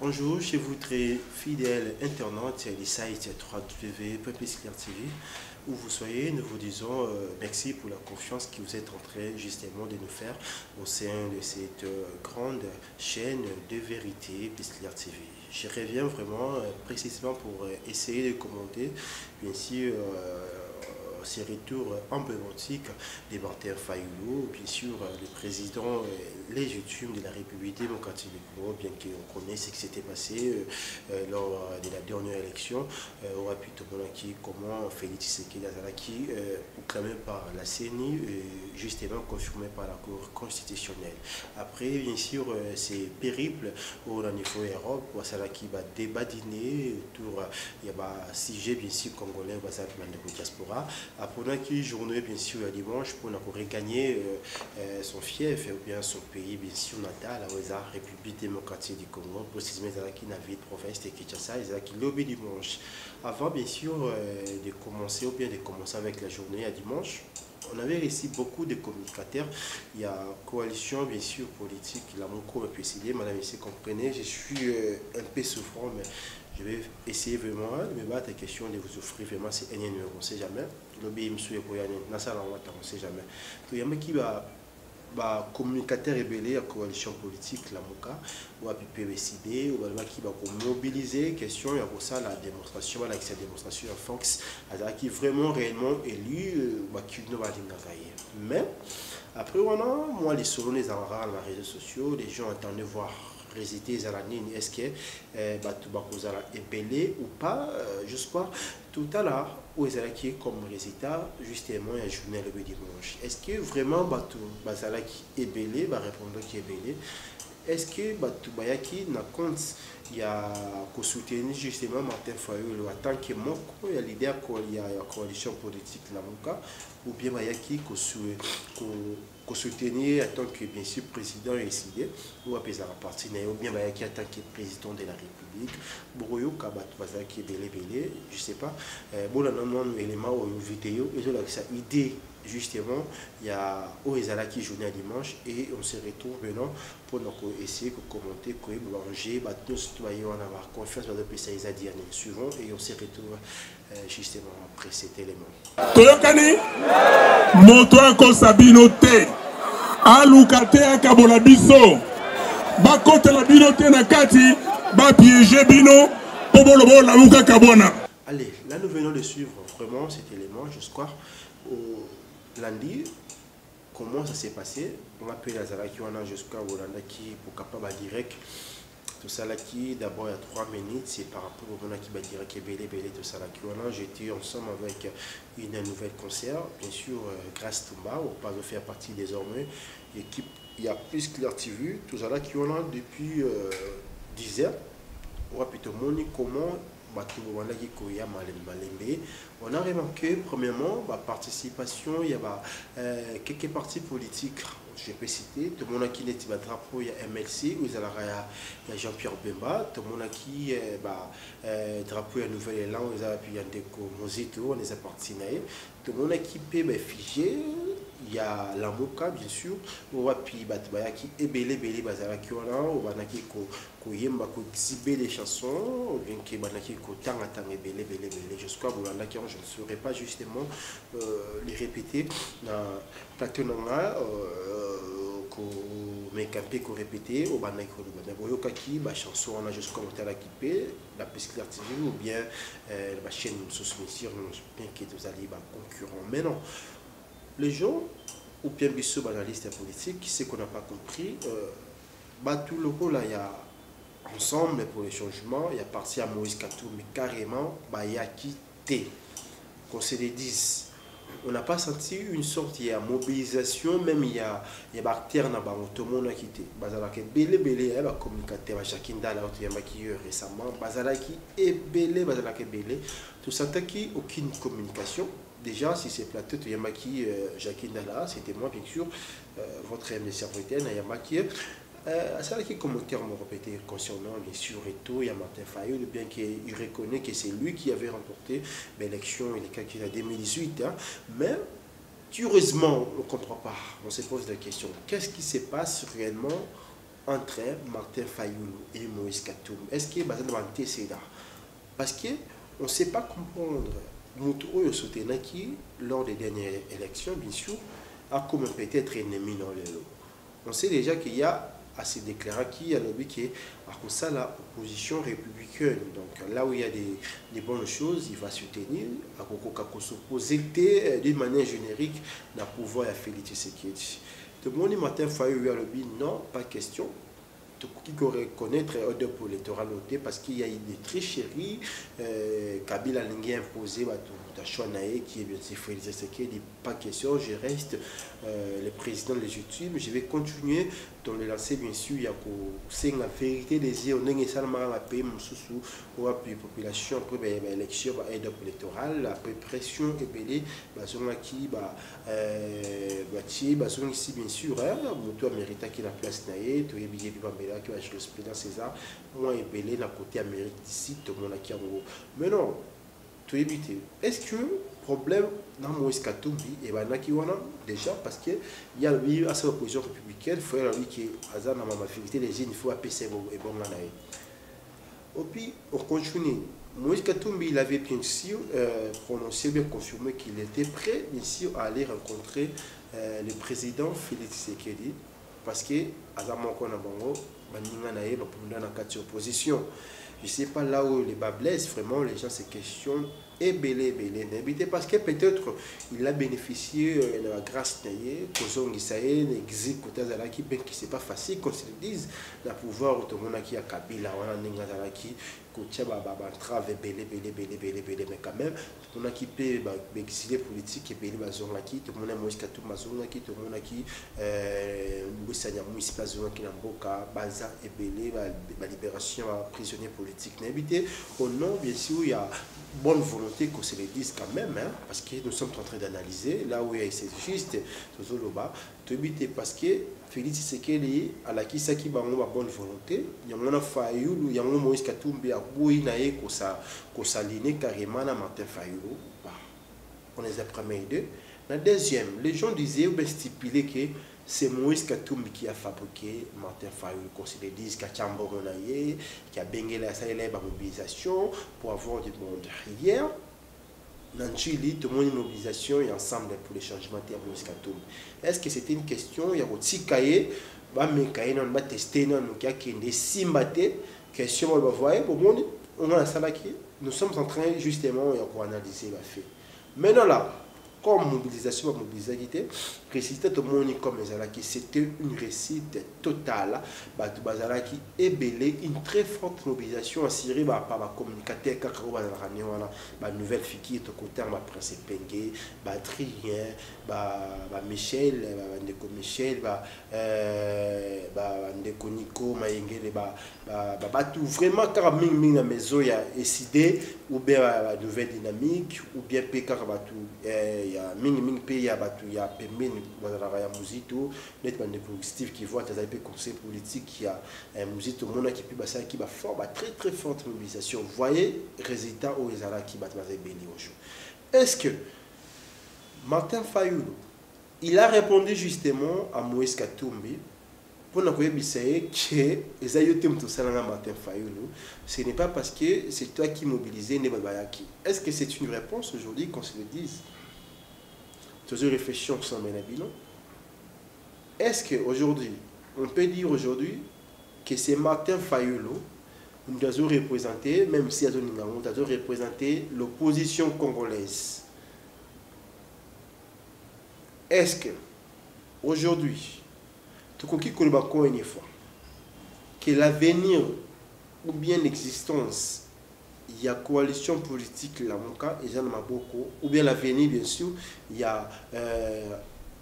Bonjour, chez vous très fidèles internautes du site www.psclear.tv où vous soyez, nous vous disons merci pour la confiance que vous êtes en train justement de nous faire au sein de cette grande chaîne de vérité Psclear TV. Je reviens vraiment précisément pour essayer de commenter bien sûr ces retours emblématiques de Martin Fayulu, bien sûr le président légitime de la République démocratique du Congo, bien qu'on connaisse ce qui s'était passé lors de la dernière élection, au rapide comment Félix Tshisekedi Azalaki, proclamé par la CENI, justement confirmé par la Cour constitutionnelle. Après, bien sûr, ces périples au niveau Europe, Azalaki va débadiner autour, il y a un sujet bien sûr congolais, de diaspora. Après qui journée bien sûr à dimanche pour regagner son fief ou bien son pays bien sûr natal, la République démocratique du Congo, précisément qui n'avait province de Kinshasa, qui lobby dimanche. Avant bien sûr de commencer ou bien de commencer avec la journée à dimanche, on avait reçu beaucoup de communicateurs. Il y a coalition bien sûr politique, la Monco et PCD, madame ici comprenez, je suis un peu souffrant, mais je vais essayer vraiment de me battre la question de vous offrir vraiment ces numéros, on ne sait jamais. Lobby monsieur pour y aller, on ne sait jamais. Il y a un qui va communicateur rebelle à coalition politique la MOCA ou à PPCD ou qui va mobiliser question il y a pour ça la démonstration avec cette démonstration en Fox qui vraiment réellement élu qui ne va pas mais après on a moi les solos les enrats dans les réseaux sociaux les gens entendent voir résider à la ligne est-ce que est belé ou pas je crois tout à l'heure où qui est comme résultat justement il y a journée le dimanche est-ce que vraiment Bazalaki est belé va répondre qui est belé est-ce que Bayaki n'a compte il y a qu'au soutenir justement Martin Fayulu en tant que moko il y a l'idée qu'il y a la coalition politique la MOCA ou bien Bayaki qu'au soutenir en tant que bien sûr président décidé ou à pesar parti ou bien Bayaki en tant que président de la République Boroyo Kabat Bazalaki belé je sais pas bon là non élément ou une vidéo et là ça idée justement il y a Oezala qui journée à dimanche et on se retrouve maintenant pour nous essayer de commenter quoi manger nous citoyens en avoir confiance dans le pays à dire suivant et on se retrouve justement après cet élément Toyokani moto ko sabino te alukate akabola biso bakota la bino te na kati ba piéger bino pobolobo la luka kabona. Allez, là nous venons de suivre vraiment cet élément je crois lundi, comment ça s'est passé? On appelle la Zalaki, on a jusqu'à Olanda qui pour capable direct. Tout ça là qui d'abord il y a 3 minutes, c'est par rapport au qui va direct et belé tout ça là qui on a. J'étais ensemble avec une nouvelle concert, bien sûr grâce Tumba, on va faire partie désormais l'équipe. Il y a plus Clair TV, tout ça là qui on a depuis 10 heures. On va plutôt montrer comment on a remarqué premièrement la participation, il y a quelques partis politiques, je peux citer, tout le monde qui est drapeau, il y a MLC, il y a Jean-Pierre Bemba, tout le monde qui est drapeau, il y a Nouvel-Élan, il y a Ndeko Mozito, on est parti, tout le monde qui peut figé. Il y a la MOCA bien sûr, ou puis qui est belé bazalaki on a ou banaki ko yemba ko exhiber les chansons ou bien que banaki ko tanga belé jusqu'à Bolanda qui je ne saurais pas justement les répéter dans plateau nanga ko mekampé ko répéter au banaki ko boyoka ki ba chanson on a jusqu'à Motala Kipé la Psclear TV ou bien la chaîne sous mission bien que vous allez ba concurrent mais non. Les gens, ou bien Bissot, analystes politiques, ce qu'on n'a pas compris, tout le rôle, là, il y a ensemble pour les changements, il y a parti à Moïse Katou, mais carrément, il y a quitté. Qu'on se les dise. On n'a pas senti une sorte de mobilisation, même il y a bactères dans tout le monde a quitté. Bazalaki belé, il y a communicateur, chacun là, qui récemment, Bazalaki est belé, tout ça, qui aucune communication. Déjà, si c'est plateau, il y a qui Jacqueline Dalla, c'était moi bien sûr, votre aimé serviteur, il y a qui ça qui commentaire me répété concernant bien sûr et tout, il y a Martin Fayulu, bien qu'il reconnaît que c'est lui qui avait remporté l'élection il est en 2018, hein, mais curieusement, on ne comprend pas, on se pose la question, qu'est-ce qui se passe réellement entre Martin Fayulu et Moïse Katumbi? Est-ce qu'il y a un antécédent? Parce qu'on ne sait pas comprendre. Moutou Sotenaki, lors des dernières élections, bien sûr, a comme peut-être ennemi dans le lot. On sait déjà qu'il y a assez déclaré qu'il y a lobby qui est à ça la opposition républicaine. Donc là où il y a des bonnes choses, il va soutenir à Koko s'opposer d'une manière générique dans le pouvoir à Félix Tshisekedi. Tout le monde dit Martin Fayulu à lobby, non, pas question. Tout qui reconnaître ordre pour l'électoral parce qu'il y a eu des tricheries. Kabila l'a imposé qui est bien sûr Félix Tshisekedi, pas question, je reste le président légitime, je vais continuer dans le lancer bien sûr, il y a c'est la vérité des yeux, on est seulement à paix, sous la population après l'élection électorale, après pression et belé, qui ici bien sûr, Moutou Américain qui la place naïe, tout est billet qui va jouer le président César, moi et belé d'un côté Amérique d'ici, tout le monde qui a en gros. Mais non. Est-ce que le problème dans Moïse Katumbi et déjà parce qu'il y a eu assez d'opposition républicaine, il faut qu'il y ait ma fidélité les jeunes, il faut appeler et bon et puis on continue. Moïse Katumbi il avait bien sûr prononcé, bien confirmé qu'il était prêt bien sûr à aller rencontrer le président Félix Tshisekedi parce que Azama Konabongo Baninga nae pour dans quatre opposition. Je ne sais pas là où les bas blessent, vraiment les gens se questionnent et belé parce que peut-être il a bénéficié de la grâce naïe, Kozong Isaïe, exil Kotazalaki, bien que ce n'est pas facile qu'on se le dise, la pouvoir tout le monde qui a Kabila, on a Ningazalaki, trave belé, mais quand même, tout le monde qui peut exilé politique et belé bazongaki, tout le monde a Moïse Katumbi bazongaki, tout le monde qui Moussania Mouissi bazongaki Namboka, Baza et belé, la libération prisonniers politiques n'habité. Au nom, bien sûr, il y a bonne volonté qu'on se le dise quand même, hein, parce que nous sommes en train d'analyser là où il y a c'est juste, parce que Félix Tshisekedi à la qui qui ba bonne volonté, il y a mon Fayulu, il y a mon Moïse Katumbi à Boui naé ko s'aligner carrément à Martin Fayulu. On les a premiers deux. La deuxième, les gens disaient ou bien stipulé que c'est Moïse Katumbi qui a fabriqué Martin Fayulu, qu'on se le dise qu'il y a Chambonaye, qui a bengé la mobilisation pour avoir du monde. Hier, dans Chili, tout le monde une mobilisation et ensemble pour les changements de Moïse Katumbi. Est-ce que c'était une question? Il y a aussi Kaye, on va tester, on a des simbaté, question, on va voir, on a ça qui nous sommes en train justement de analyser la fait. Maintenant là, comme mobilisation, résultat tout le monde comme Zalaki, c'était une réussite totale. Bazalaki est belé, une très forte mobilisation assurée par la communicateur, la nouvelle fille qui est au côté, ma prince Pengue, Adrien, Michel, Michel, Ndeko Nico, Maïngé, tout vraiment car ming la maison il y a décidé ou bien la nouvelle dynamique ou bien pécar il y a ming pays il y a permis ya muzito nettement de positif qui voit des conseils politiques qui a un muzito monde qui peut passer qui va fort très très forte mobilisation. Vous voyez résultat au Ezala qui va béni au jour. Est-ce que Martin Fayulu il a répondu justement à Moïse Katumbi pour nous dire que Martin Fayulu, ce n'est pas parce que c'est toi qui mobilisais Nebabayaki. Est-ce que c'est une réponse aujourd'hui qu'on se le dise? Toujours réfléchissons sans mener bilan. Est-ce qu'aujourd'hui, on peut dire aujourd'hui que c'est Martin Fayulu qui doit représenter, même si on doit représenter l'opposition congolaise? Est-ce que aujourd'hui, que l'avenir ou bien l'existence, il y a coalition politique là, ou bien l'avenir bien sûr, il y a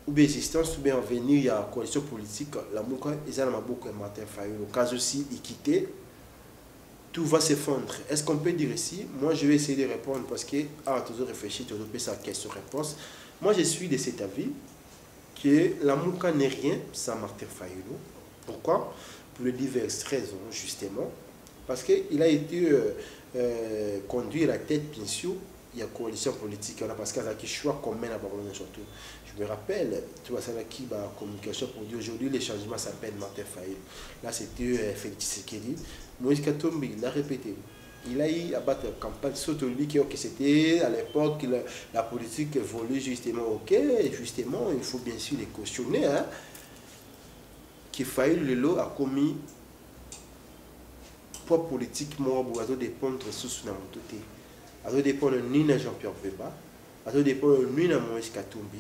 ou bien existence, ou bien l'avenir, il y a coalition politique là, il y a beaucoup Martin Fayulu. Au cas aussi équité, tout va s'effondrer. Est-ce qu'on peut dire ici? Moi, je vais essayer de répondre parce que toujours réfléchir, toujours faire sa question-réponse. Moi, je suis de cet avis que la Mouka n'est rien sans Martin Fayulu. Pourquoi? Pour les diverses raisons, justement. Parce qu'il a été conduit à la tête, bien sûr, il y a coalition politique, parce qu'il y a un choix commun à Barcelone surtout. Je Je me rappelle, tu vois, ça là qui va communication pour dire aujourd'hui les changements s'appellent Martin Fayulu. Là c'était Félix Tshisekedi. Moïse Katumbi, il l'a répété. Il a eu à battre la campagne, surtout lui qui c'était à l'époque la politique évolue justement. Ok, justement, il faut bien sûr les cautionner. Hein, que Fayulu Lelo a commis pour politiquement pour dépendre de ressources dans mon côté. À dépendre ni de Jean-Pierre Bemba, à dépendre ni de Moïse Katumbi.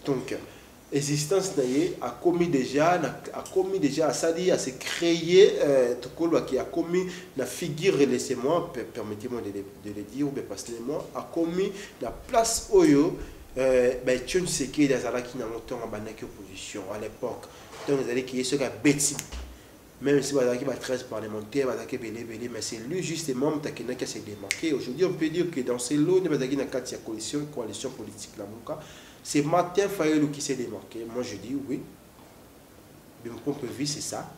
Donc, l'existence a commis déjà, c'est-à-dire à se créer, qui a commis la figure, laissez-moi, permettez-moi de le dire, ou personnellement, a commis la place Oyo, tu ne sais qui est dans la qui n'a monté en opposition à l'époque. Donc, vous allez qu'il y ait ce qui a bêtis. Même si vous avez 13 parlementaires, mais c'est lui justement qui s'est démarqué. Aujourd'hui, on peut dire que dans ces lots, il y a une coalition politique. C'est Martin Fayulu qui s'est démarqué. Moi, je dis oui. De mon point de vue, c'est ça.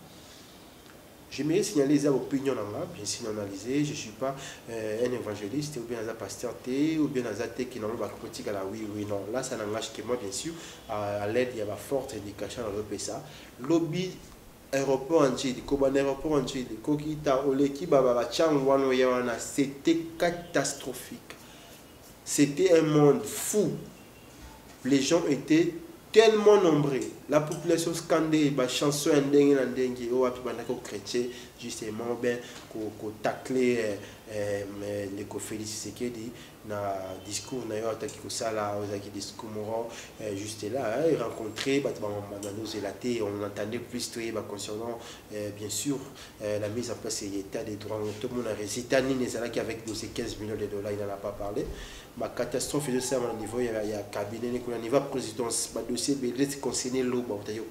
J'aimerais signaler les opinions, bien sûr analysées. Je ne suis pas un évangéliste, ou bien un pasteur, ou bien un athée qui n'a pas critique à la oui, non. Là, ça n'engage que moi, bien sûr. À l'aide, il y a une forte indication dans le PSA. Lobby aéroport entier, aéroport entier, c'était catastrophique. C'était un monde fou. Les gens étaient tellement nombreux. La population scandée, la chanson chrétien, justement, qu'on taclé les Félix Tshisekedi dans le discours, discours juste là, il rencontrait, on entendait plus concernant, bien sûr, la mise en place de l'État des droits. Tout le monde a récité, avec 15 millions de dollars, il n'en a pas parlé. Ma catastrophe de ça au niveau il y a cabinet au niveau présidence ma dossier belé concerné l'eau il n'y en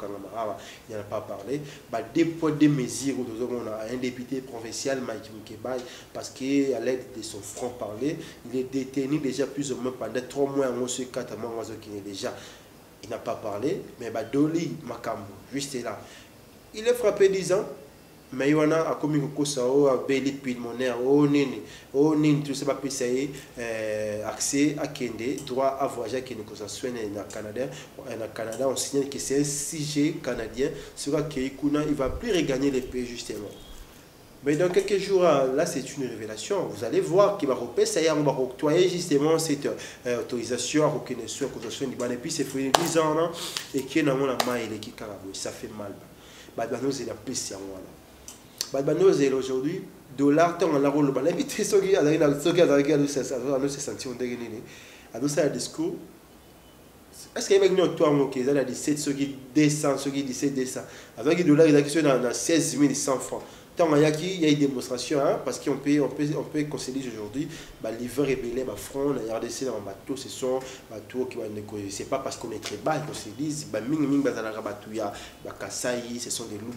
a pas parlé des poids des mesures où on a un député provincial Mike Mukebay parce qu'à l'aide de son franc parler il est détenu déjà plus ou moins pendant 3 mois en ce 4 mois qui est déjà il n'a pas parlé mais Doli Makambo juste là il est frappé 10 ans. Mais il y a commis un beli pulmonaire, tout ça, accès à Kende, droit à voyager à Kende, au Canada, on signale que c'est un 6G canadien, sur lequel il ne va plus regagner les pays justement. Mais dans quelques jours, là c'est une révélation. Vous allez voir qu'il va octroyer justement cette autorisation à reconnaissance, et puis c'est fait 10 ans, et qu'il y a ça fait mal. C'est la plus aujourd'hui, dollar, tant on a roulé. L'invité, ce qui a discours. Est-ce qu'il y a une autre qui a 17, ce qui descend, ce qui 17 descend. Avec les dollars, il y a 16 100 francs. Tant il y a une démonstration, hein, parce qu'on peut concéder aujourd'hui, l'hiver est belé, front, la RDC dans le bateau, ce sont bateaux qui vont négocier. C'est pas parce qu'on est très bas qu'on se dise, ce sont des loups,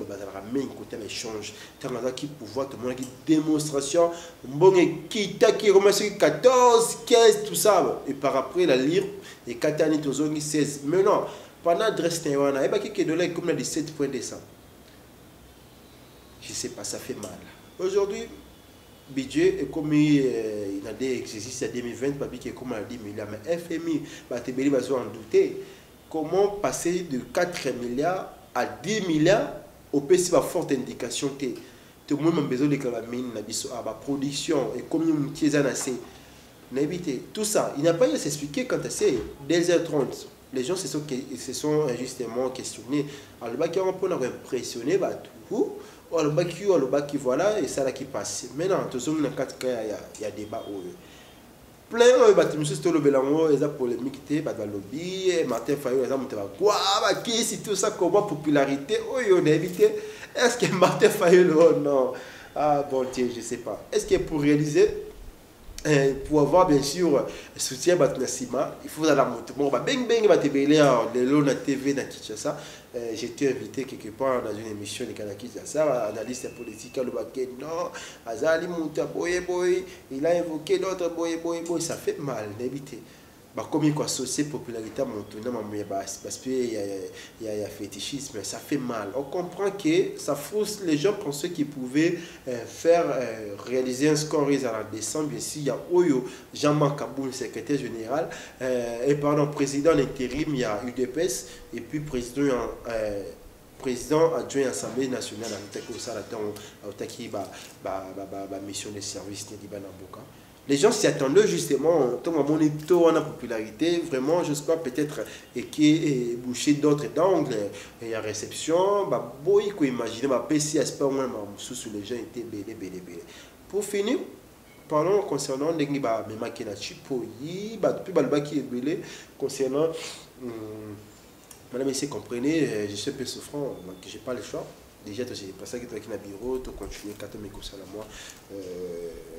côté l'échange. Tant qui pouvoir, tout le monde qui démonstration, bon, qui 14, 15, tout ça. Et par après, la lire, et Katani, 16. Mais non, pendant l'adresse, il y a quelques dollars comme 17 points descend. Je ne sais pas, ça fait mal. Aujourd'hui, budget est comme il a des exercices à 2020, qui est comme à 10 milliards. Mais FMI, Batebeli va en douter. Comment passer de 4 milliards à 10 milliards au pays va forte indication que tout le monde a besoin de la mine, la production et comme qui est assez. Tout ça, il n'a pas eu à s'expliquer quand c'est 2h30. Les gens se sont justement questionnés. Alors, on peut impressionner tout. Le baki voilà et ça là qui passe maintenant tout ça dans 4 cas il y a débat plein de monsieur tout le belango et ça polémique lobby Martin Fayulu ça monte quoi qui c'est tout ça comment popularité on éviter est-ce que Martin Fayulu non ah bon tiens je sais pas est-ce que pour réaliser pour avoir bien sûr soutien il faut aller à la moto bon bang le TV dans Kinshasa j'étais invité quelque part dans une émission de Kanaki ça analyste politique le baquet non Azali Mouta boy il a évoqué d'autres boy ça fait mal d'éviter comme il associé popularité à mon tournant, parce qu'il y a fétichisme, ça fait mal. On comprend que ça frustre les gens pensaient qu'ils pouvaient réaliser un score à la décembre. Ici, il y a Oyo, Jean-Marc Kaboul, secrétaire général, et pardon, président d'intérim, il y a UDPS, et puis président adjoint à l'Assemblée nationale, mission de service de Libanamboka. Les gens s'y attendaient justement, tant à mon étau en popularité, vraiment, je crois peut-être qui est bouché d'autres d'angles. Il y a réception, il faut imaginer, PC, pas moins, sous les gens étaient belé. Pour finir, parlons concernant les Memaki na Chipoyi, depuis Balbaki est belé, concernant. Madame, si vous comprenez, je suis un peu souffrant, je n'ai pas le choix. Déjà, c'est pour ça que tu es dans le bureau, tu continues, quand tu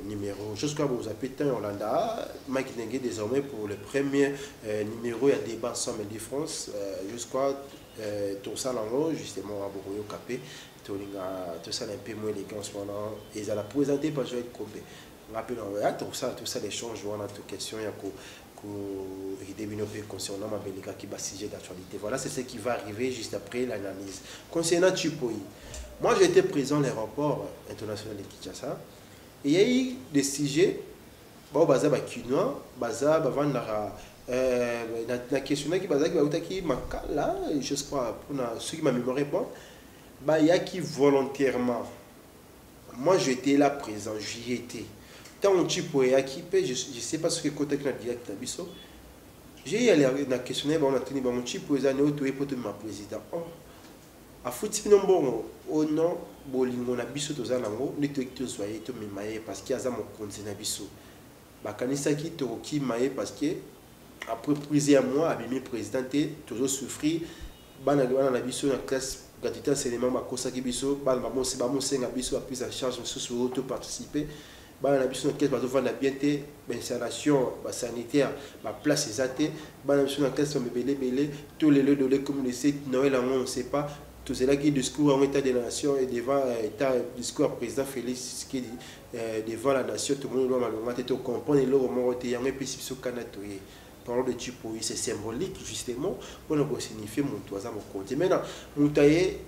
numéro. Jusqu'à vous appelez Hollanda, Mike Nengue désormais pour le premier numéro, il y a débat ensemble de France, jusqu'à tout ça là-haut, justement, à Bourgogne Capé, tout ça un peu moins élégant en ce moment, et ils ont présenté par Joël Kobe. Rappelons, tout ça, l'échange, on a toute question, il y a concernant ma bellica qui va sujet d'actualité. Voilà, c'est ce qui va arriver juste après l'analyse. Concernant Chipoyi, moi j'étais présent à l'aéroport international de Kinshasa et il y a eu des sujets, baza bakinois, baza bavandara, la question qui baza qui makala, je crois pour ceux qui ma mémoire répond, il y a qui volontairement, moi j'étais là présent, j'y étais. Tant on Chipoyi qui paie, je ne sais pas ce que côté que direct biso. J'ai eu la questionnaire, on a tenu mon Chipoyi za néo toé pour ma président. Oh, a foutu non bon, oh non, bolingo na biso toza nango, ni to to soyez to mimaye parce qu'il y a za mon compte na biso. Ba kanisa ki to ki maye parce que après plusieurs mois abimi présidenté toujours souffrir bana na biso na classe gratuité enseignement ba kosa ki biso bana ba mo senga biso a prise en charge sous auto participer. Bah on a besoin de caisse pour la bienté installation sanitaire ma place exacte bah on a besoin de caisse pour belé tous les lieux de la communauté Noël on ne sait pas tout cela qui discours en état de la nation et devant état discours président Félix qui dit devant la nation tout le monde doit malheureusement te comprendre le moment où tu es un peu sur canatoyer. Parlons de Chipoyi, c'est symbolique justement pour nous signifier mon toisa mon compte maintenant mon taillé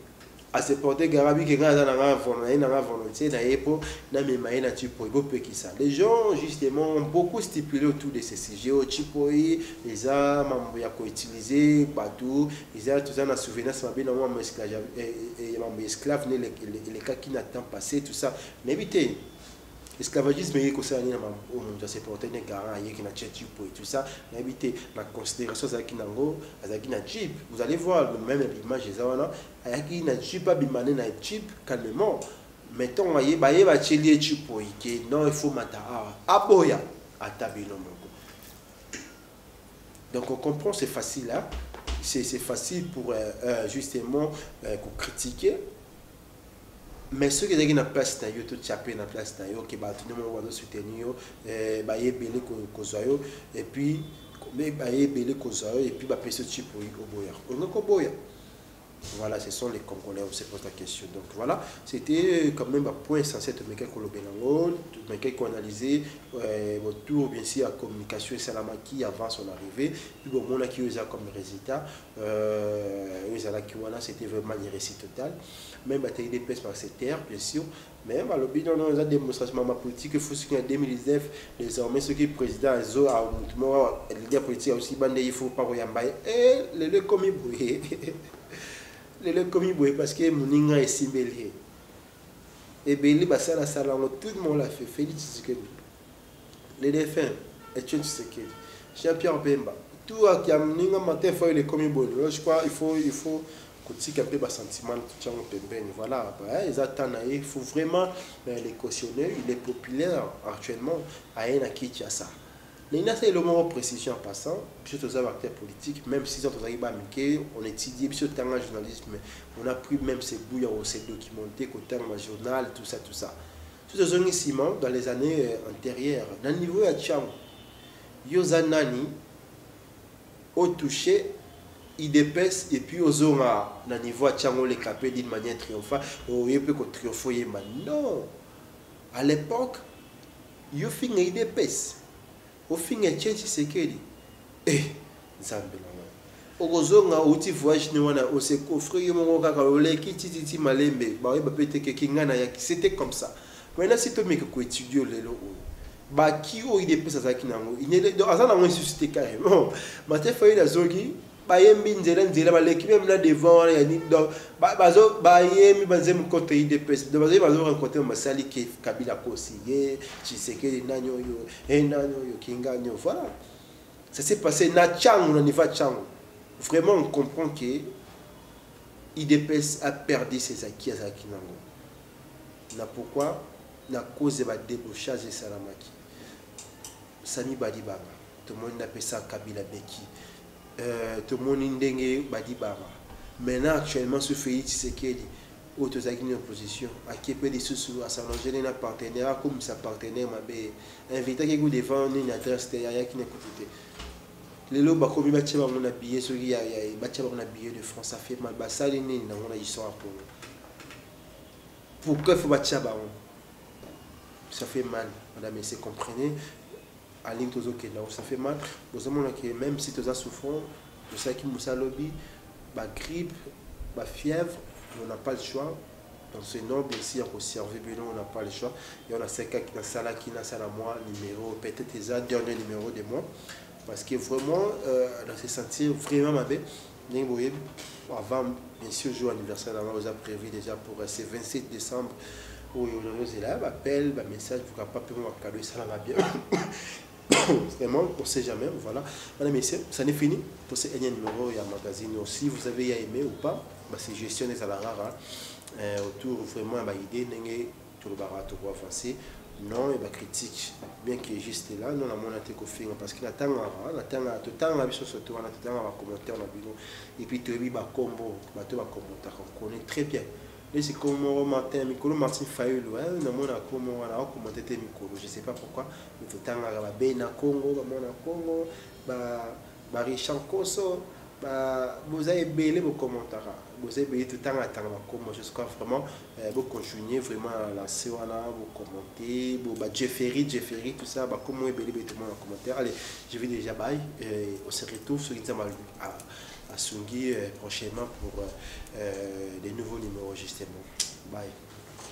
à se porter Garabi qui a volonté na Chipoyi. Les gens justement ont beaucoup stipulé autour de ces sujets. Chipoyi, les armes, ils ont utilisé partout, ils ont tout ça dans souvenir, ça m'a bien esclave, les cas qui n'attendent passé, tout ça. Mais évitez. L'esclavagisme est que ça c'est porté des garants qui n'a Chipoyi tout ça mais éviter la considération qui n'a Jeep vous allez voir même l'image des gens qui n'a Jeep pas bimané na Jeep calmement mettons voyez va chélier Chipoyi qui non il faut mata aboya atabino donc on comprend c'est facile là c'est facile pour justement pour critiquer. Mais ceux qui ont une place, tout chapé na place, qui va tout le monde va soutenir, belé kozoyo et puis belé kozoyo et puis passer Chipoyi au boya. Voilà, ce sont les Congolais, on se pose la question. Donc voilà, c'était quand même un point essentiel de Mekai Kolobenango, de Mekai qui a analysé autour bien sûr la communication et Salamaki avant son arrivée. Puis bon, on a qui a comme résultat, c'était vraiment une réussite totale. Même bataille des pèses par cette terre, bien sûr. Mais à l'opinion, on a une démonstration politique il faut en 2019, désormais, ceux qui sont présidents, ils ont un mouvement, les leaders politiques aussi, il ne faut pas regarder. Et les commis bouillés. Les commis bouillés parce que mon est si belé. Et belé, ça la salle, tout le monde l'a fait. Félix Tshisekedi. Les défunts, Etienne Tshisekedi. Jean-Pierre Bemba. Tout à qui a mon matin, il faut les commis bouillés. Je crois qu'il faut un peu de sentiment voilà ils attendent il faut vraiment les cautionner il est populaire actuellement à un qui a ça les c'est le moment précision en passant puis tous les acteurs politiques même si on étudie sur le journalisme on a pris même ces bouilles on s'est documenté côté journal tout ça tout ce dans les années antérieures dans le niveau à Tchang Yozanani au touché il dépasse et puis aux hommes à niveau à Tchango les capés d'une manière triomphale il peut triompher non à l'époque il fin il dépasse au fin il tient Tshisekedi nzambe na okozonga uti voyage ni wana ose coffre yo moko kaka oleki tititi malembe ba pete ke kingana ya c'était comme ça maintenant si to meke ko étudier lelo ba ki o ide pesa za kinango inele do azana mo susciter carrément mate fayi la zogi ba yembi nzela ba leki même là devant ya ni do bazo ba yemi banzem côté ide pesa do bazo rencontrer masali ke kabila kosi ye chisekeli nanyo yo nanyo yo kinganyo voilà ça s'est passé na changu na niva changu. Vraiment, on comprend que IDPS a perdu ses acquis à Zakinango. Na pourquoi? Na cause de la débauchage de Salamaki. Sami Badibaba. Tout le monde appelle ça Kabila Beki. Tout le monde ndenge Badibaba. Maintenant, actuellement, ce fait Tshisekedi, autres en opposition, à qui peut des sous à s'allonger un partenaire comme sa partenaire m'a invité à vous défendre une adresse derrière qui n'est pas. Les lots bakomi batia ba mon habillé so ya batia ba mon habillé de France ça fait mal ba ça les nini na on a histoire pour que faut batia ba ça fait mal madame et c'est comprenez à ligne tozo que là ça fait mal vous savez que même si toza souffrant vous savez qui moussa lobby ba grippe ba fièvre on n'a pas le choix dans ce nom bien sûr on servir bien on n'a pas le choix et on a 5 cas qui dans sala qui dans sala moi numéro peut-être les dernier numéro de moi. Parce que vraiment, on s'est senti vraiment ma belle. Avant, bien sûr, jour anniversaire, on a prévu déjà pour ce 27 décembre. Où on est là, appel, message, vous n'avez pas pu me cadeau, ça va bien. Vraiment, on ne sait jamais. Voilà. Madame, messieurs, ça n'est fini. Pour ce dernier numéro, il y a un magazine aussi. Vous avez aimé ou pas, c'est gestion des salariés. Autour, vraiment, l'idée, tout le barat, tout le avancer. Non, et critique, bien qu'il est juste là, non, la monnaie fait parce que la temps a vu surtout on a commentaire et puis tu as combo, tu vas commenter, on connaît très bien. Mais c'est comme Martin Mikolo, Martin Fayul, on a commenté Mikolo, je ne sais pas pourquoi, mais tout le temps à la Béna Congo, Congo, Richard Koso. Vous avez belé vos commentaires, vous avez belé tout le temps à attendre comme jusqu'à vraiment vous continuer vraiment à lancer vous commenter, vous Jeffery tout ça, comment vous belé tout le monde en commentaire. Allez, je vais déjà bye, on se retrouve sur à Sungi prochainement pour des nouveaux numéros justement. Bye.